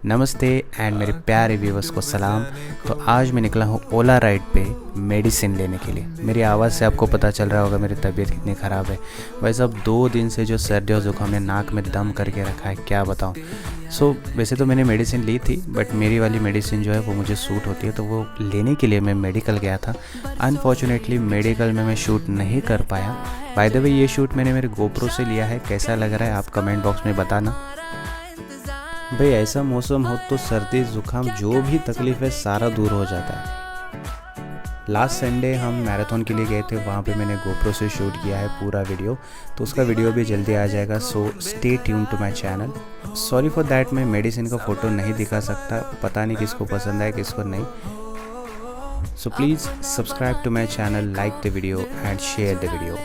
नमस्ते एंड मेरे प्यारे व्यूवर्स को सलाम। तो आज मैं निकला हूँ ओला राइड पे मेडिसिन लेने के लिए। मेरी आवाज़ से आपको पता चल रहा होगा मेरी तबीयत कितनी ख़राब है। वैसे अब 2 दिन से जो सर्दी और ज़ुकाम ने नाक में दम करके रखा है, क्या बताऊँ। वैसे तो मैंने मेडिसिन ली थी, बट मेरी वाली मेडिसिन जो है वो मुझे सूट होती है, तो वो लेने के लिए मैं मेडिकल गया था। अनफॉर्चुनेटली मेडिकल में मैं शूट नहीं कर पाया। बाय द वे ये शूट मैंने मेरे गोप्रो से लिया है। कैसा लग रहा है आप कमेंट बॉक्स में बताना। भाई ऐसा मौसम हो तो सर्दी ज़ुकाम जो भी तकलीफ़ है सारा दूर हो जाता है। लास्ट संडे हम मैराथन के लिए गए थे, वहाँ पे मैंने गोप्रो से शूट किया है पूरा वीडियो, तो उसका वीडियो भी जल्दी आ जाएगा। So stay tuned to my channel. Sorry for that, मैं मेडिसिन का फ़ोटो नहीं दिखा सकता, पता नहीं किसको पसंद आए किसको नहीं। So please subscribe to my channel, like the video and share the video.